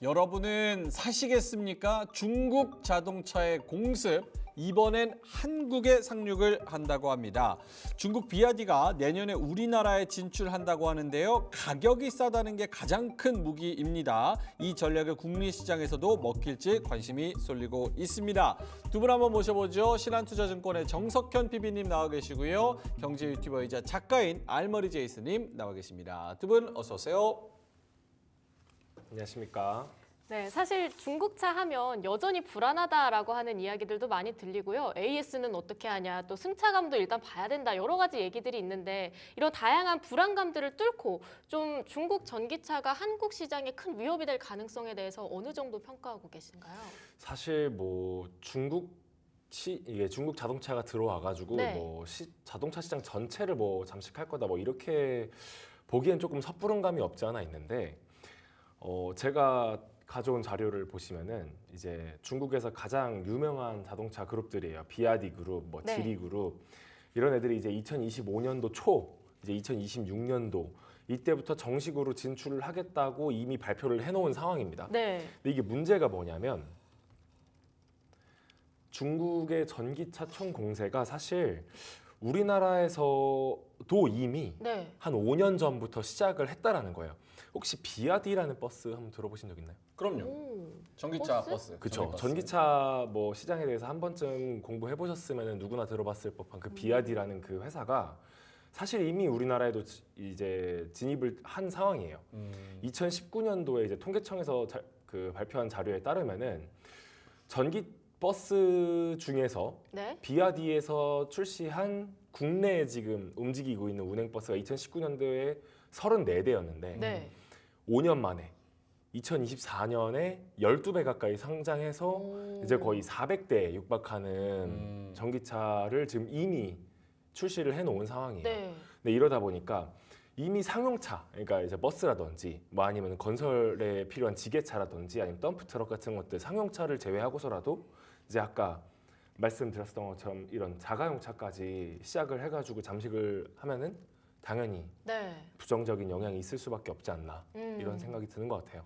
여러분은 사시겠습니까? 중국 자동차의 공습, 이번엔 한국에 상륙을 한다고 합니다. 중국 비아디가 내년에 우리나라에 진출한다고 하는데요. 가격이 싸다는 게 가장 큰 무기입니다. 이 전략을 국내 시장에서도 먹힐지 관심이 쏠리고 있습니다. 두 분 한번 모셔보죠. 신한투자증권의 정석현 PB님 나와 계시고요. 경제 유튜버이자 작가인 알머리 제이스님 나와 계십니다. 두 분 어서 오세요. 안녕하십니까. 네, 사실 중국차 하면 여전히 불안하다라고 하는 이야기들도 많이 들리고요. AS는 어떻게 하냐, 또 승차감도 일단 봐야 된다, 여러 가지 얘기들이 있는데 이런 다양한 불안감들을 뚫고 좀 중국 전기차가 한국 시장에 큰 위협이 될 가능성에 대해서 어느 정도 평가하고 계신가요? 사실 뭐 이게 중국 자동차가 들어와가지고 네. 뭐 자동차 시장 전체를 뭐 잠식할 거다 뭐 이렇게 보기엔 조금 섣부른 감이 없지 않아 있는데 제가 가져온 자료를 보시면은 이제 중국에서 가장 유명한 자동차 그룹들이에요. 비아디 그룹, 뭐 네. 지리 그룹 이런 애들이 이제 2025년도 초, 이제 2026년도 이때부터 정식으로 진출을 하겠다고 이미 발표를 해놓은 상황입니다. 네. 근데 이게 문제가 뭐냐면 중국의 전기차 총 공세가 사실 우리나라에서도 이미 네. 한 5년 전부터 시작을 했다라는 거예요. 혹시 비아디라는 버스 한번 들어보신 적 있나요? 그럼요. 오. 전기차 버스? 버스. 그렇죠. 전기차 뭐 시장에 대해서 한 번쯤 공부해 보셨으면 누구나 들어봤을 법한 그 비아디라는 그 회사가 사실 이미 우리나라에도 이제 진입을 한 상황이에요. 2019년도에 이제 통계청에서 발표한 자료에 따르면은 전기 버스 중에서 네. 비아디에서 출시한 국내에 지금 움직이고 있는 운행버스가 2019년도에 34대였는데 네. 5년 만에 2024년에 12배 가까이 상장해서 오. 이제 거의 400대에 육박하는 전기차를 지금 이미 출시를 해놓은 상황이에요. 네. 근데 이러다 보니까 이미 상용차, 그러니까 이제 버스라든지 뭐 아니면 건설에 필요한 지게차라든지 아니면 덤프 트럭 같은 것들 상용차를 제외하고서라도 이제 아까 말씀드렸던 것처럼 이런 자가용차까지 시작을 해가지고 잠식을 하면은 당연히 네. 부정적인 영향이 있을 수밖에 없지 않나 이런 생각이 드는 것 같아요.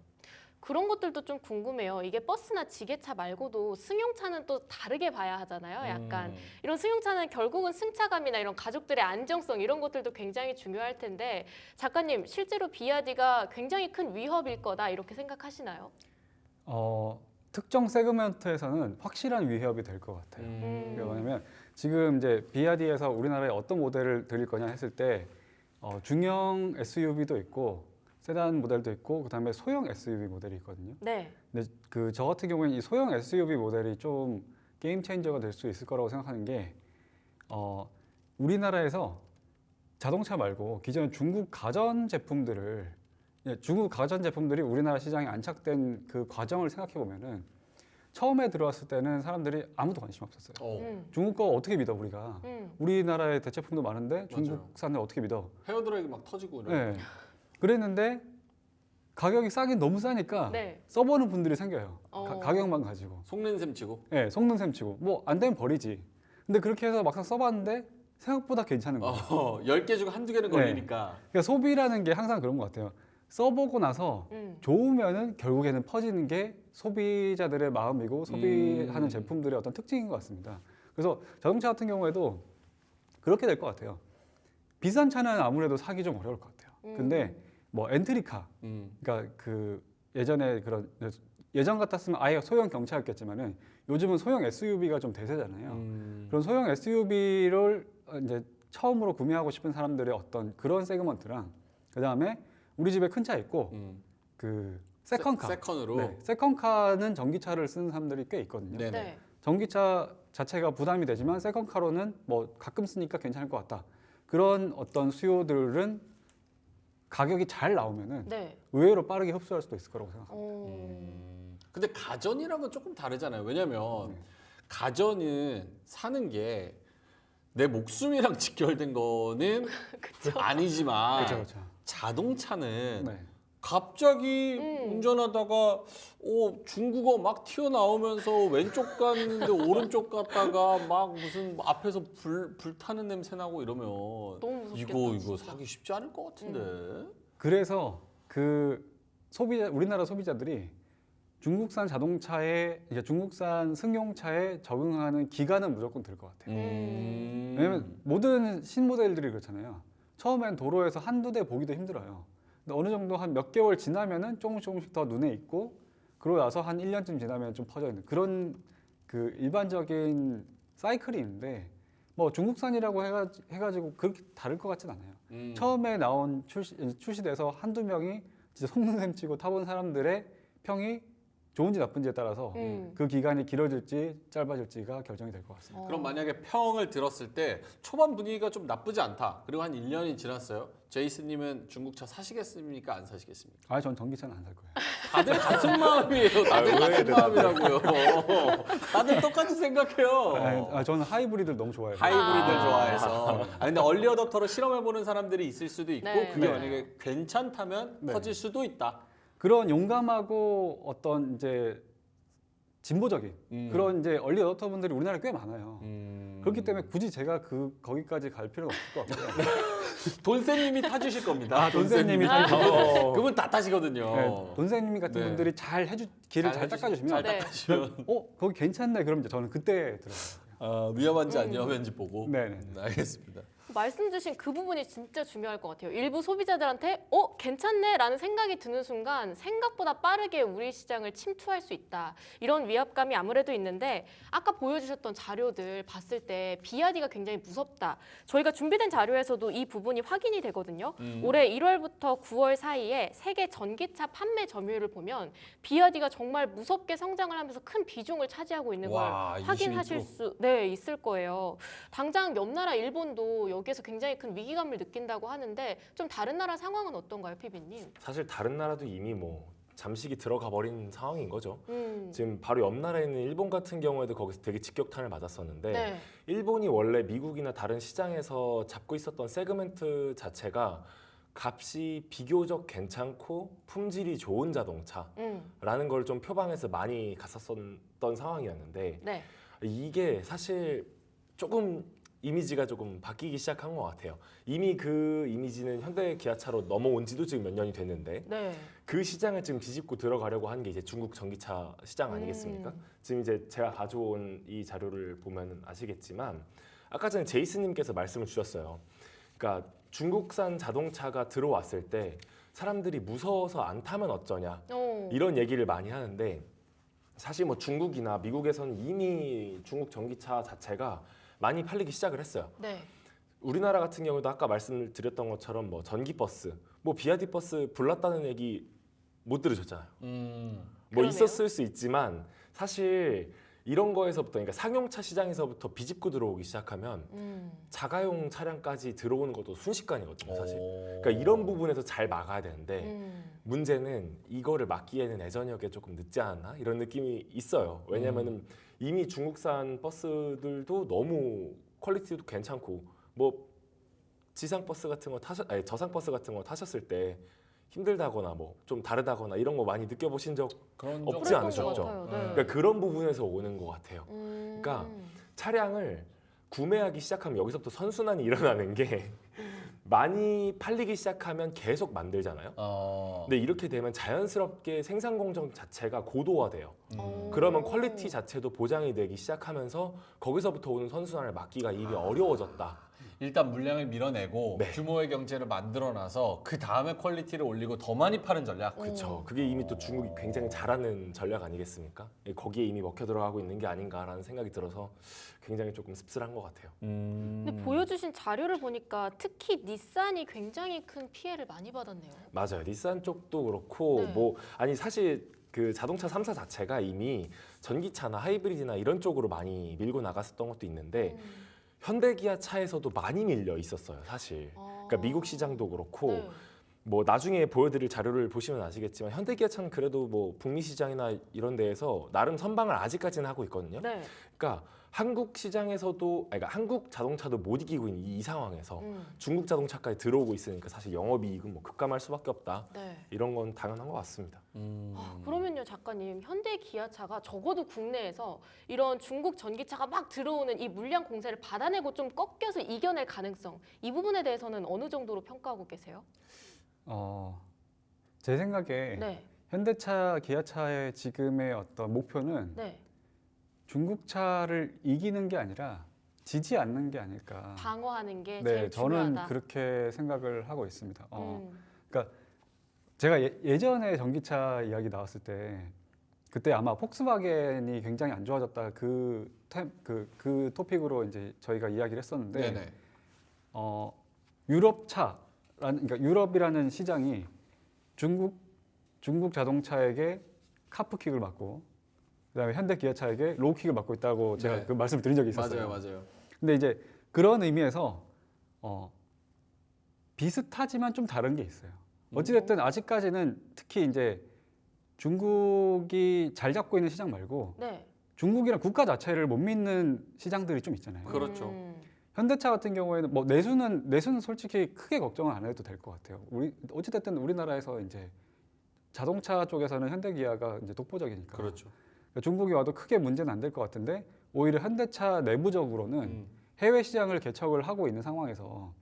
그런 것들도 좀 궁금해요. 이게 버스나 지게차 말고도 승용차는 또 다르게 봐야 하잖아요. 약간 이런 승용차는 결국은 승차감이나 이런 가족들의 안정성 이런 것들도 굉장히 중요할 텐데 작가님 실제로 비아디가 굉장히 큰 위협일 거다 이렇게 생각하시나요? 특정 세그먼트에서는 확실한 위협이 될 것 같아요. 왜냐하면 지금 이제 비아디에서 우리나라에 어떤 모델을 드릴 거냐 했을 때 중형 SUV도 있고 세단 모델도 있고 그다음에 소형 SUV 모델이 있거든요. 네. 근데 저 같은 경우에는 이 소형 SUV 모델이 좀 게임 체인저가 될 수 있을 거라고 생각하는 게 우리나라에서 자동차 말고 기존의 중국 가전 제품들을 중국 가전 제품들이 우리나라 시장에 안착된 그 과정을 생각해 보면은 처음에 들어왔을 때는 사람들이 아무도 관심 없었어요. 중국 거 어떻게 믿어 우리가? 우리나라에 대체품도 많은데 중국산을 어떻게 믿어? 헤어드라이기 막 터지고 이런. 네. 그랬는데 가격이 싸긴 너무 싸니까 네. 써보는 분들이 생겨요. 어. 가격만 가지고. 속는 셈 치고. 네, 속는 셈 치고. 뭐 안 되면 버리지. 근데 그렇게 해서 막상 써봤는데 생각보다 괜찮은 거예요. 10개 중 한두 개는 네. 걸리니까. 그러니까 소비라는 게 항상 그런 것 같아요. 써보고 나서 좋으면은 결국에는 퍼지는 게 소비자들의 마음이고 소비하는 제품들의 어떤 특징인 것 같습니다. 그래서 자동차 같은 경우에도 그렇게 될 것 같아요. 비싼 차는 아무래도 사기 좀 어려울 것 같아요. 근데 뭐 엔트리카, 그러니까 그 예전 같았으면 아예 소형 경차였겠지만은 요즘은 소형 SUV가 좀 대세잖아요. 그런 소형 SUV를 이제 처음으로 구매하고 싶은 사람들의 어떤 그런 세그먼트랑 그 다음에 우리 집에 큰 차 있고 그 세컨카, 세컨으로. 네, 세컨카는 전기차를 쓰는 사람들이 꽤 있거든요. 네네. 네. 전기차 자체가 부담이 되지만 세컨카로는 뭐 가끔 쓰니까 괜찮을 것 같다. 그런 어떤 수요들은 가격이 잘 나오면은 네. 의외로 빠르게 흡수할 수도 있을 거라고 생각합니다. 근데 가전이랑은 조금 다르잖아요. 왜냐면 가전은 사는 게 내 목숨이랑 직결된 거는 아니지만 그렇죠, 그렇죠. 자동차는 네. 갑자기 운전하다가 중국어 막 튀어나오면서 왼쪽 갔는데 오른쪽 갔다가 막 무슨 앞에서 불 타는 냄새 나고 이러면 너무 무섭겠다, 이거 진짜. 사기 쉽지 않을 것 같은데. 그래서 그 우리나라 소비자들이 중국산 자동차에 이제 중국산 승용차에 적응하는 기간은 무조건 들 것 같아요. 왜냐면 모든 신모델들이 그렇잖아요. 처음엔 도로에서 한두 대 보기도 힘들어요. 근데 어느 정도 한 몇 개월 지나면은 조금씩 더 눈에 익고 그러고 나서 한 1년쯤 지나면 좀 퍼져 있는 그런 그 일반적인 사이클이 있는데 뭐 중국산이라고 해가지고 그렇게 다를 것 같진 않아요. 처음에 나온 출시돼서 한두 명이 진짜 속는 셈 치고 타본 사람들의 평이 좋은지 나쁜지에 따라서 그 기간이 길어질지 짧아질지가 결정이 될 것 같습니다. 그럼 만약에 평을 들었을 때 초반 분위기가 좀 나쁘지 않다. 그리고 한 1년이 지났어요. 제이슨님은 중국차 사시겠습니까? 안 사시겠습니까? 아, 전 전기차는 안 살 거예요. 다들 같은 마음이에요. 다들 왜 같은 대답을. 마음이라고요. 다들 똑같이 생각해요. 저는 하이브리드를 너무 좋아해요. 하이브리드를 좋아해서. 근데 얼리 어답터로 실험해보는 사람들이 있을 수도 있고 네. 그게 네. 만약에 괜찮다면 네. 퍼질 수도 있다. 그런 용감하고 어떤 이제 진보적인 그런 이제 얼리 어답터 분들이 우리나라에 꽤 많아요. 그렇기 때문에 굳이 제가 거기까지 갈 필요는 없을 것 같고요. 돈세님이 타주실 겁니다. 돈세님이 그분 다 타시거든요. 네, 돈세님 같은 네. 분들이 길을 잘 닦아주시면 네. 닦아주시면 거기 괜찮네. 그럼 이제 저는 그때 들어가요. 위험한지 안 위험한지 보고. 네네. 알겠습니다. 말씀 주신 그 부분이 진짜 중요할 것 같아요. 일부 소비자들한테 괜찮네 라는 생각이 드는 순간 생각보다 빠르게 우리 시장을 침투할 수 있다. 이런 위압감이 아무래도 있는데 아까 보여주셨던 자료들 봤을 때 비아디가 굉장히 무섭다. 저희가 준비된 자료에서도 이 부분이 확인이 되거든요. 올해 1월부터 9월 사이에 세계 전기차 판매 점유율을 보면 비아디가 정말 무섭게 성장을 하면서 큰 비중을 차지하고 있는 걸 와, 확인하실 22%. 수 있을 거예요. 당장 옆 나라 일본도 여기에서 굉장히 큰 위기감을 느낀다고 하는데 좀 다른 나라 상황은 어떤가요, 피비님? 사실 다른 나라도 이미 뭐 잠식이 들어가 버린 상황인 거죠. 음. 지금 바로 옆 나라에 있는 일본 같은 경우에도 거기서 되게 직격탄을 맞았었는데 네. 일본이 원래 미국이나 다른 시장에서 잡고 있었던 세그멘트 자체가 값이 비교적 괜찮고 품질이 좋은 자동차라는 걸 좀 표방해서 많이 갔었던 상황이었는데 네. 이게 사실 조금 이미지가 조금 바뀌기 시작한 것 같아요. 이미 그 이미지는 현대 기아차로 넘어온 지도 지금 몇 년이 됐는데 네. 그 시장을 지금 뒤집고 들어가려고 하는 게 이제 중국 전기차 시장 아니겠습니까? 지금 이제 제가 가져온 이 자료를 보면 아시겠지만 아까 전에 제이슨님께서 말씀을 주셨어요. 그러니까 중국산 자동차가 들어왔을 때 사람들이 무서워서 안 타면 어쩌냐 이런 얘기를 많이 하는데 사실 뭐 중국이나 미국에서는 이미 중국 전기차 자체가 많이 팔리기 시작을 했어요. 네. 우리나라 같은 경우도 아까 말씀드렸던 것처럼 뭐 전기버스, 뭐 비아디 버스 불났다는 얘기 못 들으셨잖아요. 뭐 그러네요. 있었을 수 있지만 사실 이런 거에서부터 그러니까 상용차 시장에서부터 비집고 들어오기 시작하면 자가용 차량까지 들어오는 것도 순식간이거든요, 사실. 그러니까 이런 부분에서 잘 막아야 되는데 문제는 이거를 막기에는 예전역에 조금 늦지 않았나 이런 느낌이 있어요. 왜냐면은 이미 중국산 버스들도 너무 퀄리티도 괜찮고 뭐 지상 버스 같은 거 저상 버스 같은 거 타셨을 때 힘들다거나 뭐 좀 다르다거나 이런 거 많이 느껴보신 적 그런 없지 그랬던 않으셨죠? 것 같아요. 네. 그러니까 그런 부분에서 오는 것 같아요. 그러니까 차량을 구매하기 시작하면 여기서부터 선순환이 일어나는 게 많이 팔리기 시작하면 계속 만들잖아요. 근데 이렇게 되면 자연스럽게 생산 공정 자체가 고도화돼요. 그러면 퀄리티 자체도 보장이 되기 시작하면서 거기서부터 오는 선순환을 막기가 이미 어려워졌다. 일단 물량을 밀어내고 네. 규모의 경제를 만들어놔서 그 다음에 퀄리티를 올리고 더 많이 파는 전략. 그렇죠. 그게 이미 또 중국이 굉장히 잘하는 전략 아니겠습니까? 거기에 이미 먹혀 들어가고 있는 게 아닌가라는 생각이 들어서 굉장히 조금 씁쓸한 것 같아요. 근데 보여주신 자료를 보니까 특히 닛산이 굉장히 큰 피해를 많이 받았네요. 맞아요. 닛산 쪽도 그렇고 네. 뭐 아니 사실 그 자동차 3사 자체가 이미 전기차나 하이브리드나 이런 쪽으로 많이 밀고 나갔었던 것도 있는데 현대 기아 차에서도 많이 밀려 있었어요, 사실. 그러니까 미국 시장도 그렇고 네. 뭐 나중에 보여드릴 자료를 보시면 아시겠지만 현대 기아 차는 그래도 뭐 북미 시장이나 이런 데에서 나름 선방을 아직까지는 하고 있거든요. 네. 그러니까 한국 시장에서도 그러니까 한국 자동차도 못 이기고 있는 이 상황에서 중국 자동차까지 들어오고 있으니까 사실 영업이익은 뭐 급감할 수밖에 없다. 네. 이런 건 당연한 것 같습니다. 그러면요, 작가님, 현대 기아차가 적어도 국내에서 이런 중국 전기차가 막 들어오는 이 물량 공세를 받아내고 좀 꺾여서 이겨낼 가능성, 이 부분에 대해서는 어느 정도로 평가하고 계세요? 제 생각에 네. 현대차, 기아차의 지금의 어떤 목표는 네. 중국차를 이기는 게 아니라 지지 않는 게 아닐까. 방어하는 게 네, 제일 저는 중요하다. 그렇게 생각을 하고 있습니다. 음. 제가 예전에 전기차 이야기 나왔을 때 그때 아마 폭스바겐이 굉장히 안 좋아졌다 그 토픽으로 이제 저희가 이야기를 했었는데 네네. 그러니까 유럽이라는 시장이 중국 자동차에게 카프킥을 맞고 그다음에 현대 기아차에게 로우킥을 맞고 있다고 제가 네. 그 말씀을 드린 적이 있었어요. 맞아요. 근데 이제 그런 의미에서 비슷하지만 좀 다른 게 있어요. 어찌됐든 아직까지는 특히 이제 중국이 잘 잡고 있는 시장 말고 네. 중국이란 국가 자체를 못 믿는 시장들이 좀 있잖아요. 그렇죠. 현대차 같은 경우에는 뭐 내수는 솔직히 크게 걱정을 안 해도 될 것 같아요. 어찌됐든 우리나라에서 이제 자동차 쪽에서는 현대기아가 이제 독보적이니까. 그렇죠. 그러니까 중국이 와도 크게 문제는 안 될 것 같은데 오히려 현대차 내부적으로는 해외 시장을 개척을 하고 있는 상황에서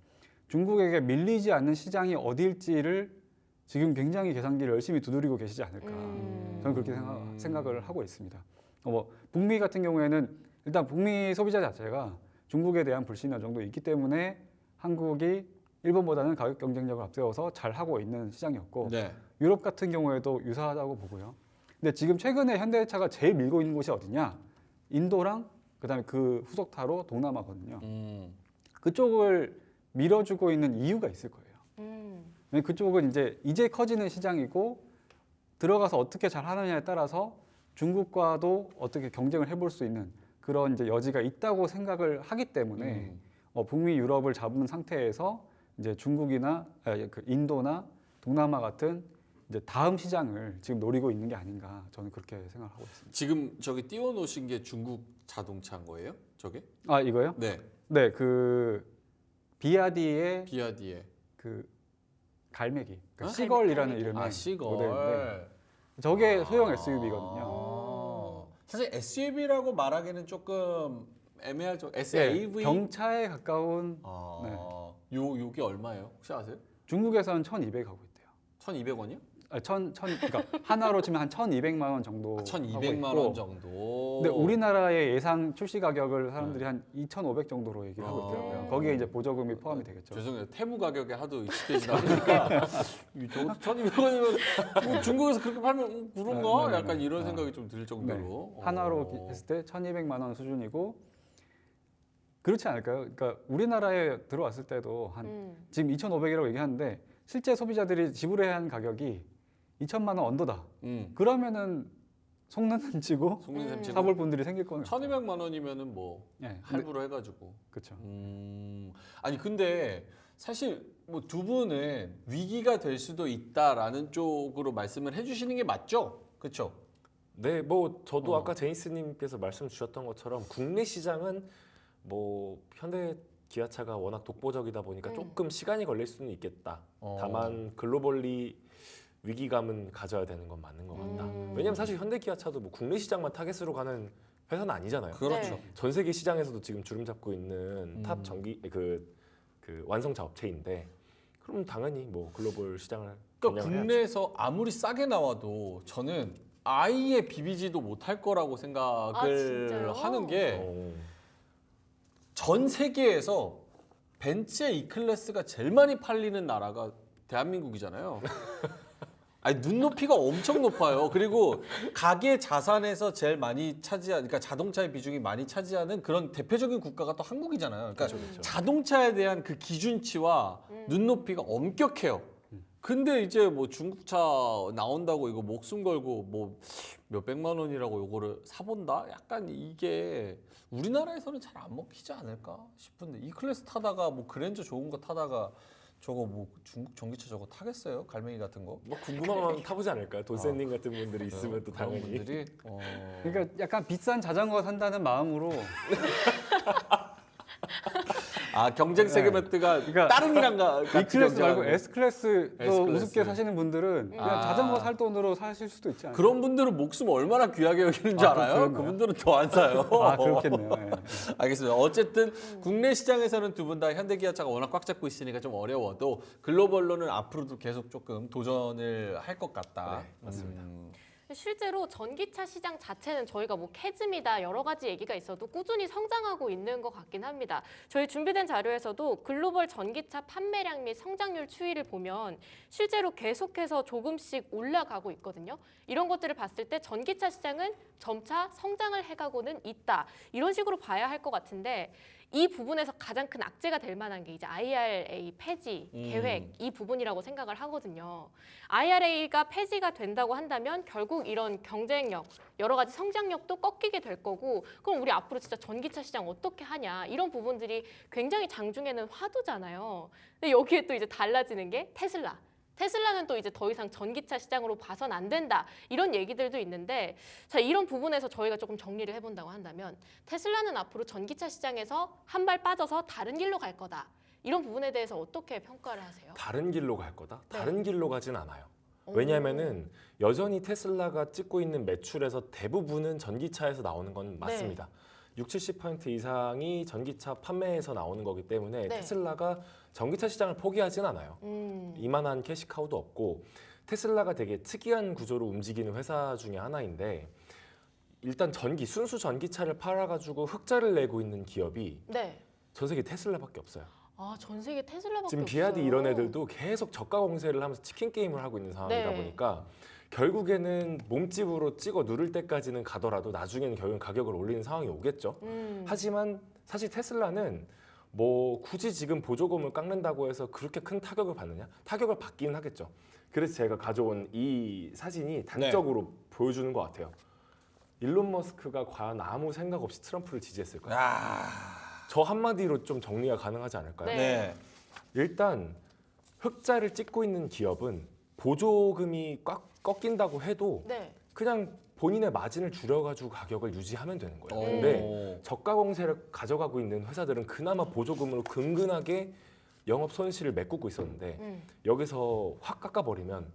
중국에게 밀리지 않는 시장이 어디일지를 지금 굉장히 계산기를 열심히 두드리고 계시지 않을까. 저는 그렇게 생각을 하고 있습니다. 북미 같은 경우에는 일단 북미 소비자 자체가 중국에 대한 불신이 어느 정도 있기 때문에 한국이 일본보다는 가격 경쟁력을 앞세워서 잘 하고 있는 시장이었고 네. 유럽 같은 경우에도 유사하다고 보고요. 근데 지금 최근에 현대차가 제일 밀고 있는 곳이 어디냐? 인도랑 그다음에 그 후속타로 동남아거든요. 그쪽을 밀어주고 있는 이유가 있을 거예요. 그쪽은 이제 커지는 시장이고 들어가서 어떻게 잘 하느냐에 따라서 중국과도 어떻게 경쟁을 해볼 수 있는 그런 이제 여지가 있다고 생각을 하기 때문에 북미 유럽을 잡은 상태에서 이제 중국이나 인도나 동남아 같은 이제 다음 시장을 지금 노리고 있는 게 아닌가 저는 그렇게 생각하고 있습니다. 지금 저기 띄워놓으신 게 중국 자동차인 거예요? 저게? 아 이거요? 네. 네, 그 비아디의 비아디에. 그 갈매기, 그러니까 어? 시걸이라는 이름의 시걸. 모델인데 저게 소형 SUV거든요. 사실 SUV라고 말하기는 조금 애매할 정. 네, SAV. 경차에 가까운 요게 얼마예요? 혹시 아세요? 중국에서는 1,200 하고 있대요. 1,200원이요? 그러니까 하나로 치면 한 1,200만 원 정도. 1,200만 원 정도. 근데 우리나라의 예상 출시 가격을 사람들이 한 2,500 정도로 얘기를 하고 있더라고요. 거기에 이제 보조금이 포함이 되겠죠. 죄송해요. 테무 가격에 하도 익숙해지다 보니까 1,200원이면 중국에서 그렇게 팔면 그런가? 네. 약간 이런 생각이 좀 들 정도로. 하나로 했을 때 1,200만 원 수준이고 그렇지 않을까요? 그러니까 우리나라에 들어왔을 때도 한 지금 2,500이라고 얘기하는데 실제 소비자들이 지불해야 하는 가격이 2천만 원 언더다. 그러면은 속는 치고 속는 셈 치고. 사볼 분들이 생길 거는 1,200만 원이면은 뭐 네, 할부로 해가지고. 그렇죠. 아니 근데 사실 뭐 두 분은 위기가 될 수도 있다라는 쪽으로 말씀을 해주시는 게 맞죠? 그렇죠? 네, 뭐 저도 아까 제이스님께서 말씀 주셨던 것처럼 국내 시장은 뭐 현대 기아차가 워낙 독보적이다 보니까 조금 시간이 걸릴 수는 있겠다. 다만 글로벌리 위기감은 가져야 되는 건 맞는 것 같다. 왜냐면 사실 현대 기아차도 뭐 국내 시장만 타겟으로 가는 회사는 아니잖아요. 그렇죠. 네. 전 세계 시장에서도 지금 주름 잡고 있는 탑 전기 그 완성차 업체인데 그럼 당연히 뭐 글로벌 시장을 그러니까 겨냥을 국내에서 아무리 싸게 나와도 저는 아예 비비지도 못할 거라고 생각을 진짜요? 하는 해야죠. 게 전 세계에서 벤츠의 E클래스가 제일 많이 팔리는 나라가 대한민국이잖아요. 아니 눈높이가 엄청 높아요. 그리고 가계 자산에서 제일 많이 차지하는, 그러니까 자동차의 비중이 많이 차지하는 그런 대표적인 국가가 또 한국이잖아요. 그러니까 그렇죠. 자동차에 대한 그 기준치와 눈높이가 엄격해요. 근데 이제 뭐 중국차 나온다고 이거 목숨 걸고 뭐 몇백만 원이라고 요거를 사본다? 약간 이게 우리나라에서는 잘 안 먹히지 않을까 싶은데 E클래스 타다가 뭐 그랜저 좋은 거 타다가 저거 뭐 중국 전기차 저거 타겠어요? 갈매기 같은 거? 뭐 궁금하면 타보지 않을까요? 돈세님 같은 분들이 있으면 또 그런 당연히. 분들이 그러니까 약간 비싼 자전거 산다는 마음으로 경쟁 세그먼트가 그러니까 따릉이랑 E 클래스 말고 S 클래스도 S-클래스. 우습게 사시는 분들은 그냥 자전거 살 돈으로 사실 수도 있지 않아요? 그런 분들은 목숨 얼마나 귀하게 여기는 줄 알아요? 그런가요? 그분들은 더 안 사요. 아 그렇겠네요. 예. 알겠습니다. 어쨌든 국내 시장에서는 두 분 다 현대기아차가 워낙 꽉 잡고 있으니까 좀 어려워도 글로벌로는 앞으로도 계속 조금 도전을 할 것 같다. 네, 맞습니다. 실제로 전기차 시장 자체는 저희가 뭐 캐즘이다 여러 가지 얘기가 있어도 꾸준히 성장하고 있는 것 같긴 합니다. 저희 준비된 자료에서도 글로벌 전기차 판매량 및 성장률 추이를 보면 실제로 계속해서 조금씩 올라가고 있거든요. 이런 것들을 봤을 때 전기차 시장은 점차 성장을 해가고는 있다. 이런 식으로 봐야 할 것 같은데 이 부분에서 가장 큰 악재가 될 만한 게 이제 IRA 폐지 계획 이 부분이라고 생각을 하거든요. IRA가 폐지가 된다고 한다면 결국 이런 경쟁력, 여러 가지 성장력도 꺾이게 될 거고 그럼 우리 앞으로 진짜 전기차 시장 어떻게 하냐 이런 부분들이 굉장히 장중에는 화두잖아요. 근데 여기에 또 이제 달라지는 게 테슬라. 테슬라는 또 이제 더 이상 전기차 시장으로 봐선 안 된다 이런 얘기들도 있는데 자 이런 부분에서 저희가 조금 정리를 해본다고 한다면 테슬라는 앞으로 전기차 시장에서 한 발 빠져서 다른 길로 갈 거다 이런 부분에 대해서 어떻게 평가를 하세요? 다른 길로 갈 거다? 네. 다른 길로 가진 않아요. 왜냐하면은 여전히 테슬라가 찍고 있는 매출에서 대부분은 전기차에서 나오는 건 맞습니다. 60-70% 이상이 전기차 판매에서 나오는 거기 때문에 네. 테슬라가 전기차 시장을 포기하진 않아요. 이만한 캐시카우도 없고 테슬라가 되게 특이한 구조로 움직이는 회사 중에 하나인데 일단 순수 전기차를 팔아가지고 흑자를 내고 있는 기업이 네. 전 세계 테슬라밖에 없어요. 아, 전 세계 테슬라밖에 지금 없어요. 비아디 이런 애들도 계속 저가 공세를 하면서 치킨 게임을 하고 있는 상황이다 네. 보니까 결국에는 몸집으로 찍어 누를 때까지는 가더라도 나중에는 결국은 가격을 올리는 상황이 오겠죠. 하지만 사실 테슬라는 뭐 굳이 지금 보조금을 깎는다고 해서 그렇게 큰 타격을 받느냐? 타격을 받기는 하겠죠. 그래서 제가 가져온 이 사진이 단적으로 보여주는 것 같아요. 일론 머스크가 과연 아무 생각 없이 트럼프를 지지했을까요? 저 한마디로 좀 정리가 가능하지 않을까요? 네. 일단 흑자를 찍고 있는 기업은 보조금이 꽉 꺾인다고 해도 네. 그냥 본인의 마진을 줄여가지고 가격을 유지하면 되는 거예요. 오. 근데 저가 공세를 가져가고 있는 회사들은 그나마 보조금으로 근근하게 영업 손실을 메꾸고 있었는데 여기서 확 깎아버리면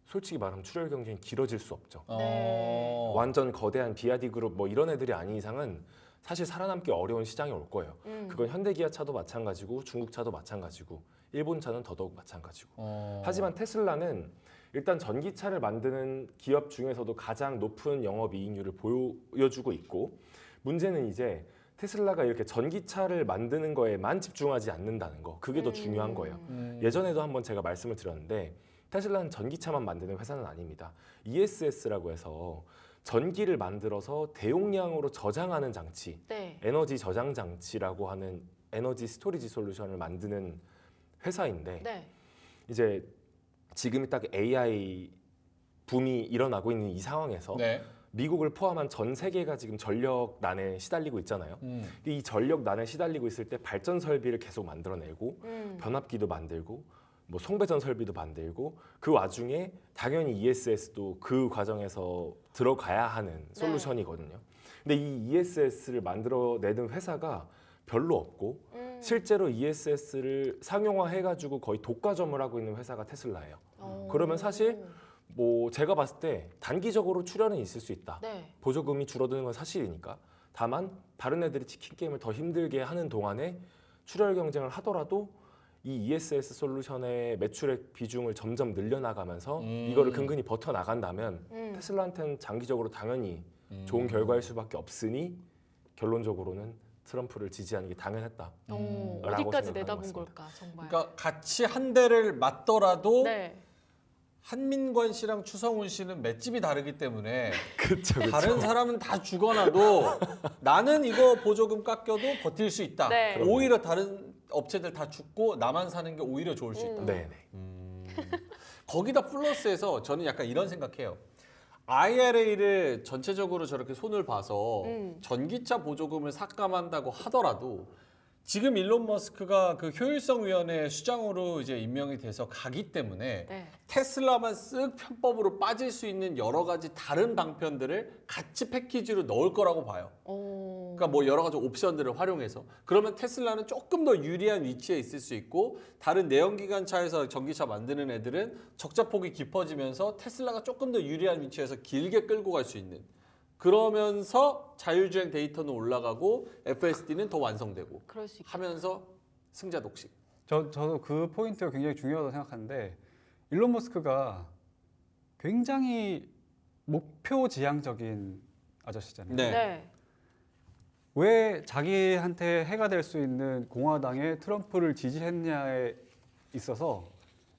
솔직히 말하면 출혈 경쟁이 길어질 수 없죠. 네. 완전 거대한 비아디 그룹 뭐 이런 애들이 아닌 이상은 사실 살아남기 어려운 시장이 올 거예요. 그건 현대기아차도 마찬가지고 중국차도 마찬가지고 일본차는 더더욱 마찬가지고. 하지만 테슬라는 일단 전기차를 만드는 기업 중에서도 가장 높은 영업이익률을 보여주고 있고 문제는 이제 테슬라가 이렇게 전기차를 만드는 거에만 집중하지 않는다는 거 그게 더 중요한 거예요. 예전에도 한번 제가 말씀을 드렸는데 테슬라는 전기차만 만드는 회사는 아닙니다. ESS라고 해서 전기를 만들어서 대용량으로 저장하는 장치, 네. 에너지 저장 장치라고 하는 에너지 스토리지 솔루션을 만드는 회사인데 네. 이제 지금이 딱 AI 붐이 일어나고 있는 이 상황에서 네. 미국을 포함한 전 세계가 지금 전력난에 시달리고 있잖아요. 이 전력난에 시달리고 있을 때 발전 설비를 계속 만들어내고 변압기도 만들고 뭐 송배전 설비도 만들고 그 와중에 당연히 ESS도 그 과정에서 들어가야 하는 솔루션이거든요. 근데 이 ESS를 만들어내는 회사가 별로 없고 실제로 ESS를 상용화해가지고 거의 독과점을 하고 있는 회사가 테슬라예요. 그러면 사실 뭐 제가 봤을 때 단기적으로 출혈은 있을 수 있다. 네. 보조금이 줄어드는 건 사실이니까. 다만 다른 애들이 치킨 게임을 더 힘들게 하는 동안에 출혈 경쟁을 하더라도 이 ESS 솔루션의 매출의 비중을 점점 늘려나가면서 이거를 근근히 버텨나간다면 테슬라한테는 장기적으로 당연히 좋은 결과일 수밖에 없으니 결론적으로는 트럼프를 지지하는 게 당연했다. 어디까지 생각하는 내다본 것 같습니다. 걸까 정말. 그러니까 같이 한 대를 맞더라도 네. 한민관 씨랑 추성훈 씨는 맷집이 다르기 때문에 그쵸. 다른 사람은 다 죽어나도 나는 이거 보조금 깎여도 버틸 수 있다. 네. 오히려 다른 업체들 다 죽고 나만 사는 게 오히려 좋을 수 있다. 네네. 거기다 플러스해서 저는 약간 이런 생각해요. IRA를 전체적으로 저렇게 손을 봐서 전기차 보조금을 삭감한다고 하더라도 지금 일론 머스크가 그 효율성위원회 수장으로 이제 임명이 돼서 가기 때문에 네. 테슬라만 쓱 편법으로 빠질 수 있는 여러 가지 다른 방편들을 같이 패키지로 넣을 거라고 봐요. 그러니까 뭐 여러 가지 옵션들을 활용해서 그러면 테슬라는 조금 더 유리한 위치에 있을 수 있고 다른 내연기관차에서 전기차 만드는 애들은 적자폭이 깊어지면서 테슬라가 조금 더 유리한 위치에서 길게 끌고 갈 수 있는 그러면서 자율주행 데이터는 올라가고 FSD는 더 완성되고 그럴 수 있겠다. 하면서 승자 독식. 저도 그 포인트가 굉장히 중요하다고 생각하는데 일론 머스크가 굉장히 목표 지향적인 아저씨잖아요. 네. 네. 왜 자기한테 해가 될 수 있는 공화당의 트럼프를 지지했냐에 있어서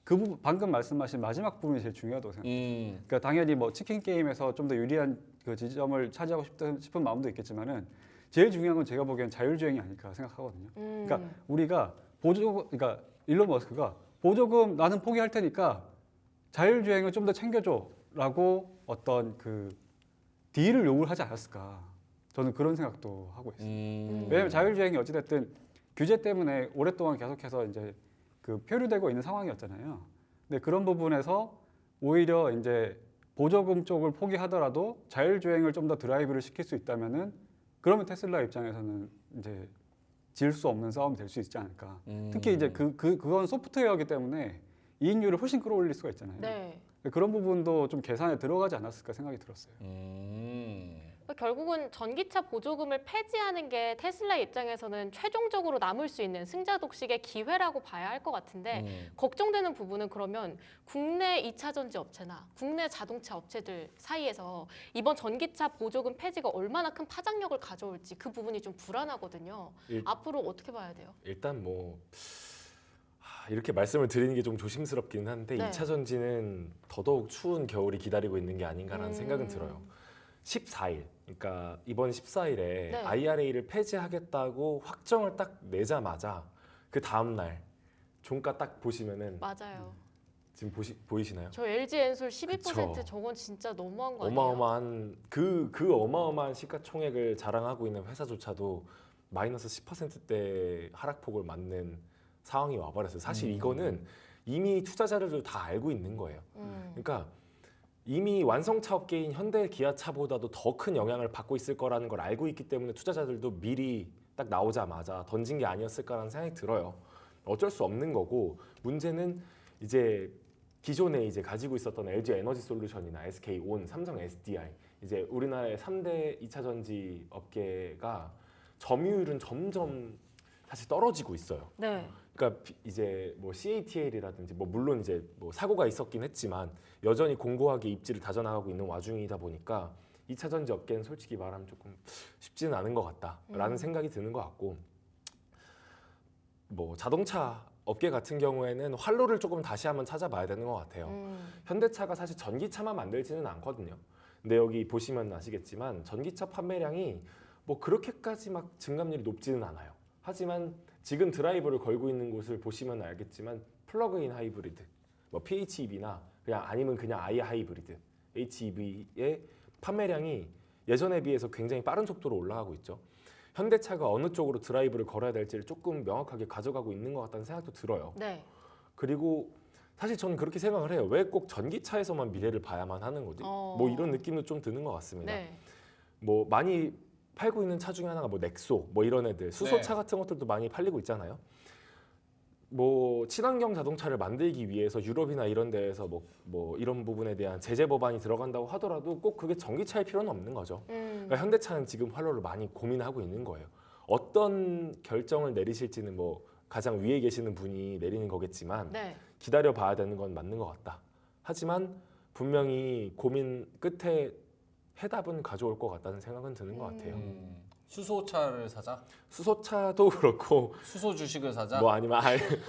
그 부분 방금 말씀하신 마지막 부분이 제일 중요하다고 생각해요. 그러니까 당연히 뭐 치킨 게임에서 좀 더 유리한 그 지점을 차지하고 싶은 마음도 있겠지만은 제일 중요한 건 제가 보기엔 자율주행이 아닐까 생각하거든요. 그러니까 우리가 그러니까 일론 머스크가 보조금 나는 포기할 테니까 자율주행을 좀 더 챙겨줘라고 어떤 그 딜을 요구를 하지 않았을까. 저는 그런 생각도 하고 있어요. 왜냐하면 자율주행이 어찌됐든 규제 때문에 오랫동안 계속해서 이제 그 표류되고 있는 상황이었잖아요. 근데 그런 부분에서 오히려 이제 보조금 쪽을 포기하더라도 자율주행을 좀 더 드라이브를 시킬 수 있다면은 그러면 테슬라 입장에서는 이제 질 수 없는 싸움이 될 수 있지 않을까. 특히 이제 그건 소프트웨어이기 때문에 이익률을 훨씬 끌어올릴 수가 있잖아요. 네. 그런 부분도 좀 계산에 들어가지 않았을까 생각이 들었어요. 결국은 전기차 보조금을 폐지하는 게 테슬라 입장에서는 최종적으로 남을 수 있는 승자 독식의 기회라고 봐야 할 것 같은데 걱정되는 부분은 그러면 국내 2차 전지 업체나 국내 자동차 업체들 사이에서 이번 전기차 보조금 폐지가 얼마나 큰 파장력을 가져올지 그 부분이 좀 불안하거든요. 앞으로 어떻게 봐야 돼요? 일단 뭐 이렇게 말씀을 드리는 게 좀 조심스럽긴 한데 네. 2차 전지는 더더욱 추운 겨울이 기다리고 있는 게 아닌가라는 생각은 들어요. 14일, 그러니까 이번 14일에 네. IRA를 폐지하겠다고 확정을 딱 내자마자 그 다음 날 종가 딱 보시면은 맞아요. 지금 보이시나요? 저 LG 엔솔 12% 그쵸. 저건 진짜 너무한 거 아니에요? 어마어마한 그 어마어마한 시가총액을 자랑하고 있는 회사조차도 마이너스 10%대 하락폭을 맞는 상황이 와버렸어요. 사실 이거는 이미 투자자들도 다 알고 있는 거예요. 그러니까 이미 완성차 업계인 현대 기아차보다도 더 큰 영향을 받고 있을 거라는 걸 알고 있기 때문에 투자자들도 미리 딱 나오자마자 던진 게 아니었을까라는 생각이 들어요. 어쩔 수 없는 거고 문제는 이제 기존에 이제 가지고 있었던 LG 에너지 솔루션이나 SK온, 삼성 SDI 이제 우리나라의 3대 2차 전지 업계가 점유율은 점점 사실 떨어지고 있어요. 네. 그러니까 이제 뭐 CATL이라든지 뭐 물론 이제 뭐 사고가 있었긴 했지만 여전히 공고하게 입지를 다져나가고 있는 와중이다 보니까 2차 전지 업계는 솔직히 말하면 조금 쉽지는 않은 것 같다라는 생각이 드는 것 같고 뭐 자동차 업계 같은 경우에는 활로를 조금 다시 한번 찾아봐야 되는 것 같아요. 현대차가 사실 전기차만 만들지는 않거든요. 근데 여기 보시면 아시겠지만 전기차 판매량이 뭐 그렇게까지 막 증감률이 높지는 않아요. 하지만 지금 드라이버를 걸고 있는 곳을 보시면 알겠지만 플러그인 하이브리드, 뭐 PHEV나 그냥 아니면 그냥 아예 하이브리드, HEV의 판매량이 예전에 비해서 굉장히 빠른 속도로 올라가고 있죠. 현대차가 어느 쪽으로 드라이브를 걸어야 될지를 조금 명확하게 가져가고 있는 것 같다는 생각도 들어요. 네. 그리고 사실 저는 그렇게 생각을 해요. 왜 꼭 전기차에서만 미래를 봐야만 하는 거지? 뭐 이런 느낌도 좀 드는 것 같습니다. 네. 뭐 많이 팔고 있는 차 중에 하나가 뭐 넥소 뭐 이런 애들 수소차 같은 것들도 많이 팔리고 있잖아요. 뭐 친환경 자동차를 만들기 위해서 유럽이나 이런 데에서 뭐 이런 부분에 대한 제재 법안이 들어간다고 하더라도 꼭 그게 전기차일 필요는 없는 거죠. 그러니까 현대차는 지금 활로를 많이 고민하고 있는 거예요. 어떤 결정을 내리실지는 뭐 가장 위에 계시는 분이 내리는 거겠지만 네. 기다려 봐야 되는 건 맞는 것 같다. 하지만 분명히 고민 끝에 해답은 가져올 것 같다는 생각은 드는 것 같아요. 수소차를 사자? 수소차도 그렇고 수소 주식을 사자? 뭐 아니면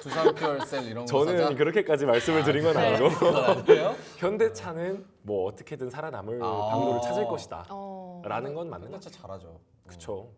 두산 퓨얼셀 이런 거 사자? 저는 그렇게까지 말씀을 드린 건 네. 아니고 그건 아니에요? 현대차는 뭐 어떻게든 살아남을 방도를 찾을 것이다 라는 건 맞는 것 현대차 잘하죠. 그렇죠.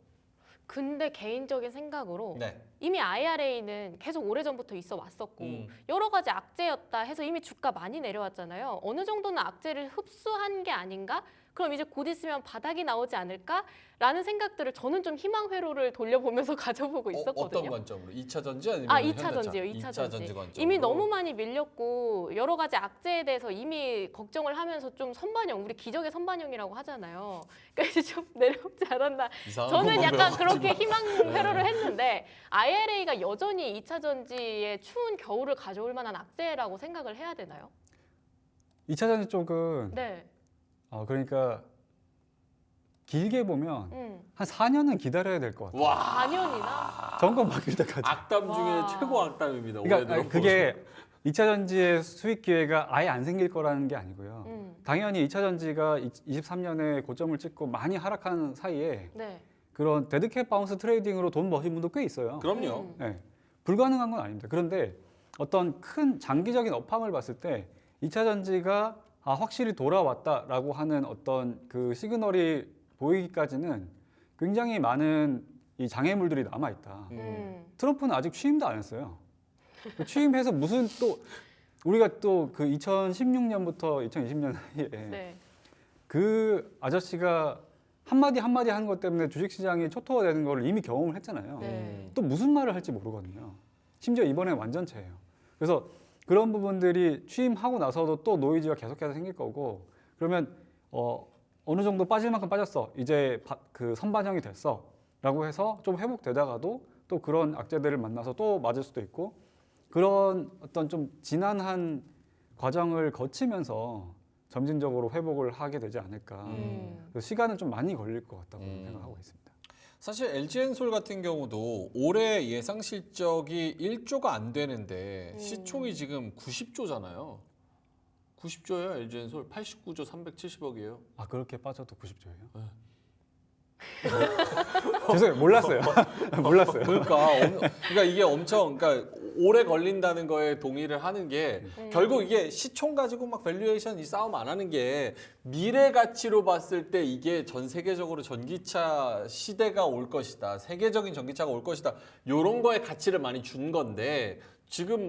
근데 개인적인 생각으로 네. 이미 IRA는 계속 오래전부터 있어 왔었고 여러 가지 악재였다 해서 이미 주가 많이 내려왔잖아요. 어느 정도는 악재를 흡수한 게 아닌가? 그럼 이제 곧 있으면 바닥이 나오지 않을까라는 생각들을 저는 좀 희망 회로를 돌려보면서 가져보고 있었거든요. 어떤 관점으로? 2차 전지 아니면 2차 전지요. 2차 전지. 관점으로? 이미 너무 많이 밀렸고 여러 가지 악재에 대해서 이미 걱정을 하면서 좀 선반영, 우리 기적의 선반영이라고 하잖아요. 그러니까 이제 좀 내려오지 않았나. 이상한 저는 것만 약간 배워가지고. 그렇게 희망 회로를 했는데 IRA가 여전히 2차 전지의 추운 겨울을 가져올 만한 악재라고 생각을 해야 되나요? 2차 전지 쪽은 네. 그러니까 길게 보면 한 4년은 기다려야 될 것 같아요. 와, 4년이나? 정권 바뀔 때까지. 악담 중에 와. 최고 악담입니다. 그러니까 올해 그게 2차 전지의 수익 기회가 아예 안 생길 거라는 게 아니고요. 당연히 2차 전지가 23년에 고점을 찍고 많이 하락한 사이에 네. 그런 데드캣 바운스 트레이딩으로 돈 버신 분도 꽤 있어요. 그럼요. 네, 불가능한 건 아닙니다. 그런데 어떤 큰 장기적인 업황을 봤을 때 2차 전지가 확실히 돌아왔다라고 하는 어떤 그 시그널이 보이기까지는 굉장히 많은 이 장애물들이 남아 있다. 트럼프는 아직 취임도 안 했어요. 취임해서 무슨 또 우리가 또 그 2016년부터 2020년 사이에 네. 그 아저씨가 한마디 하는 것 때문에 주식시장이 초토화되는 걸 이미 경험을 했잖아요. 네. 또 무슨 말을 할지 모르거든요. 심지어 이번에 완전체예요. 그래서 그런 부분들이 취임하고 나서도 또 노이즈가 계속해서 생길 거고 그러면 어느 정도 빠질 만큼 빠졌어. 이제 그 선반영이 됐어. 라고 해서 좀 회복되다가도 또 그런 악재들을 만나서 또 맞을 수도 있고 그런 어떤 좀 지난한 과정을 거치면서 점진적으로 회복을 하게 되지 않을까. 그래서 시간은 좀 많이 걸릴 것 같다고 생각하고 있습니다. 사실 LG엔솔 같은 경우도 올해 예상 실적이 1조가 안 되는데 시총이 지금 90조잖아요. 90조예요, LG엔솔. 89조 370억이에요. 그렇게 빠져도 90조예요? 죄송해요. 몰랐어요. 몰랐어요. 그러니까 이게 엄청 오래 걸린다는 거에 동의를 하는 게 결국 이게 시총 가지고 막 밸류에이션 이 싸움 안 하는 게 미래 가치로 봤을 때 이게 전 세계적으로 전기차 시대가 올 것이다. 세계적인 전기차가 올 것이다. 요런 거에 가치를 많이 준 건데 지금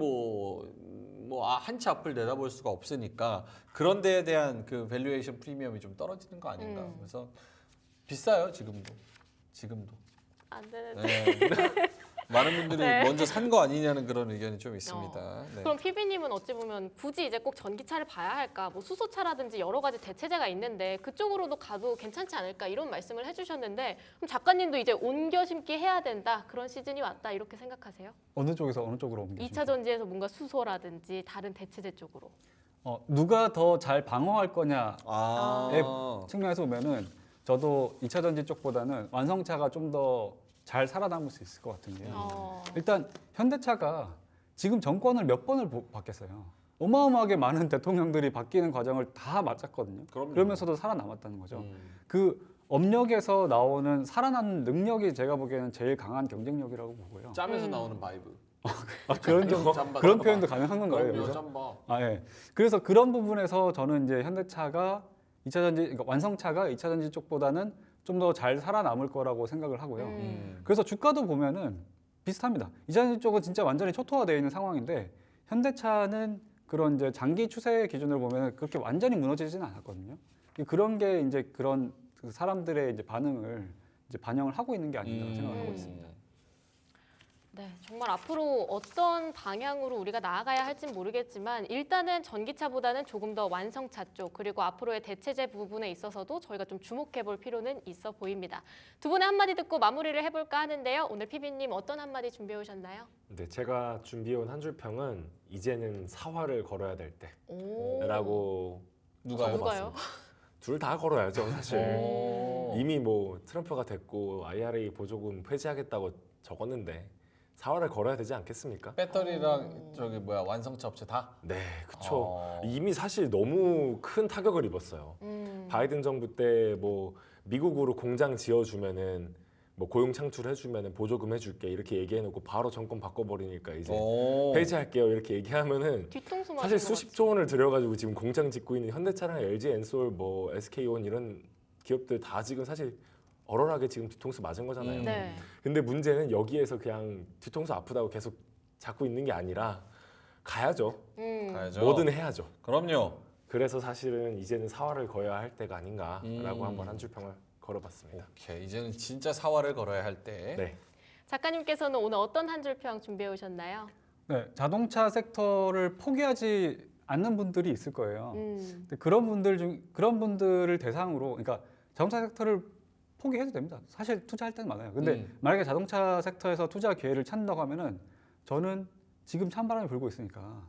한 치 앞을 내다볼 수가 없으니까 그런 데에 대한 그 밸류에이션 프리미엄이 좀 떨어지는 거 아닌가. 그래서 비싸요, 지금도. 안 되는데. 네. 많은 분들이 네. 먼저 산 거 아니냐는 그런 의견이 좀 있습니다. 네. 그럼 PB님은 어찌 보면 굳이 이제 꼭 전기차를 봐야 할까? 뭐 수소차라든지 여러 가지 대체제가 있는데 그쪽으로도 가도 괜찮지 않을까? 이런 말씀을 해주셨는데 그럼 작가님도 이제 옮겨 심기 해야 된다. 그런 시즌이 왔다. 이렇게 생각하세요? 어느 쪽에서 어느 쪽으로 옮겨? 2차 전지에서 뭔가 수소라든지 다른 대체제 쪽으로. 누가 더 잘 방어할 거냐의 아. 측면에서 보면은 저도 2차 전지 쪽보다는 완성차가 좀 더 잘 살아남을 수 있을 것 같은 게요. 일단 현대차가 지금 정권을 몇 번을 바뀌었어요. 어마어마하게 많은 대통령들이 바뀌는 과정을 다 맞았거든요. 그럼요. 그러면서도 살아남았다는 거죠. 그 업력에서 나오는 살아남는 능력이 제가 보기에는 제일 강한 경쟁력이라고 보고요. 짬에서 나오는 바이브. 그런 표현도 가능한 건가요? 그럼요, 여기서? 짬바. 예. 그래서 그런 부분에서 저는 이제 현대차가 2차 전지, 그러니까 완성차가 2차 전지 쪽보다는 좀 더 잘 살아남을 거라고 생각을 하고요. 그래서 주가도 보면은 비슷합니다. 2차 전지 쪽은 진짜 완전히 초토화되어 있는 상황인데 현대차는 그런 이제 장기 추세 기준으로 보면 그렇게 완전히 무너지지는 않았거든요. 그런 게 이제 그런 그 사람들의 이제 반응을 이제 반영을 하고 있는 게 아닌가 생각을 하고 있습니다. 네, 정말 앞으로 어떤 방향으로 우리가 나아가야 할진 모르겠지만 일단은 전기차보다는 조금 더 완성차 쪽 그리고 앞으로의 대체제 부분에 있어서도 저희가 좀 주목해 볼 필요는 있어 보입니다. 두 분의 한마디 듣고 마무리를 해볼까 하는데요. 오늘 PB님 어떤 한마디 준비해 오셨나요? 네, 제가 준비해온 한 줄 평은 이제는 사활을 걸어야 될 오. 때라고 누가요? 누가요? 둘 다 걸어야죠, 사실. 오. 이미 뭐 트럼프가 됐고 IRA 보조금 폐지하겠다고 적었는데 사활을 걸어야 되지 않겠습니까? 배터리랑 완성차 업체 다? 네, 그렇죠. 이미 사실 너무 큰 타격을 입었어요. 바이든 정부 때 뭐 미국으로 공장 지어주면은 뭐 고용 창출해주면은 보조금 해줄게 이렇게 얘기해놓고 바로 정권 바꿔버리니까 이제 폐지할게요 이렇게 얘기하면은 뒤통수 사실 맞은 수십조 원을 들여가지고 지금 공장 짓고 있는 현대차랑 LG엔솔, 뭐 SK온 이런 기업들 다 지금 사실 얼얼하게 지금 뒤통수 맞은 거잖아요. 네. 근데 문제는 여기에서 그냥 뒤통수 아프다고 계속 잡고 있는 게 아니라 가야죠. 가야죠. 뭐든 해야죠. 그럼요. 그래서 사실은 이제는 사활을 걸어야 할 때가 아닌가라고 음. 한번 한 줄 평을 걸어봤습니다. 오케이, 이제는 진짜 사활을 걸어야 할 때. 네. 작가님께서는 오늘 어떤 한 줄 평 준비해 오셨나요? 네, 자동차 섹터를 포기하지 않는 분들이 있을 거예요. 근데 그런 분들을 대상으로, 그러니까 자동차 섹터를 포기해도 됩니다. 사실 투자할 때는 많아요. 근데 만약에 자동차 섹터에서 투자 기회를 찾는다고 하면은 저는 지금 찬바람이 불고 있으니까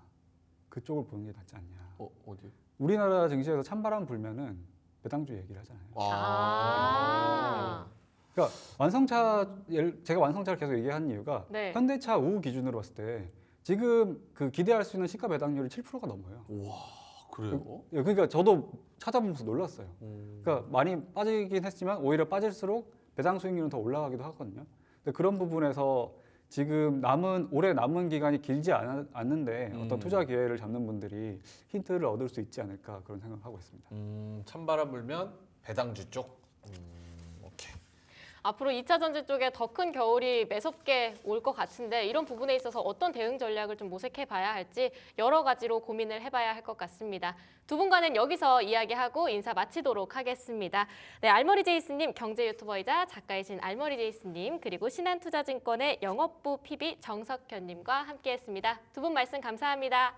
그쪽을 보는 게 낫지 않냐. 어디? 우리나라 증시에서 찬바람 불면은 배당주 얘기를 하잖아요. 아. 그러니까 제가 완성차를 계속 얘기한 이유가 네. 현대차 우후 기준으로 봤을 때 지금 그 기대할 수 있는 시가 배당률이 7%가 넘어요. 와, 그래요? 그러니까 저도 찾아보면서 놀랐어요. 그러니까 많이 빠지긴 했지만 오히려 빠질수록 배당 수익률은 더 올라가기도 하거든요. 근데 그런 부분에서 지금 올해 남은 기간이 길지 않는데 어떤 투자 기회를 잡는 분들이 힌트를 얻을 수 있지 않을까 그런 생각하고 있습니다. 찬바람 불면 배당주 쪽. 오케이. 앞으로 2차 전지 쪽에 더 큰 겨울이 매섭게 올 것 같은데 이런 부분에 있어서 어떤 대응 전략을 좀 모색해 봐야 할지 여러 가지로 고민을 해봐야 할 것 같습니다. 두 분과는 여기서 이야기하고 인사 마치도록 하겠습니다. 네, 알머리 제이스님, 경제 유튜버이자 작가이신 알머리 제이스님, 그리고 신한투자증권의 영업부 PB 정석현님과 함께했습니다. 두 분 말씀 감사합니다.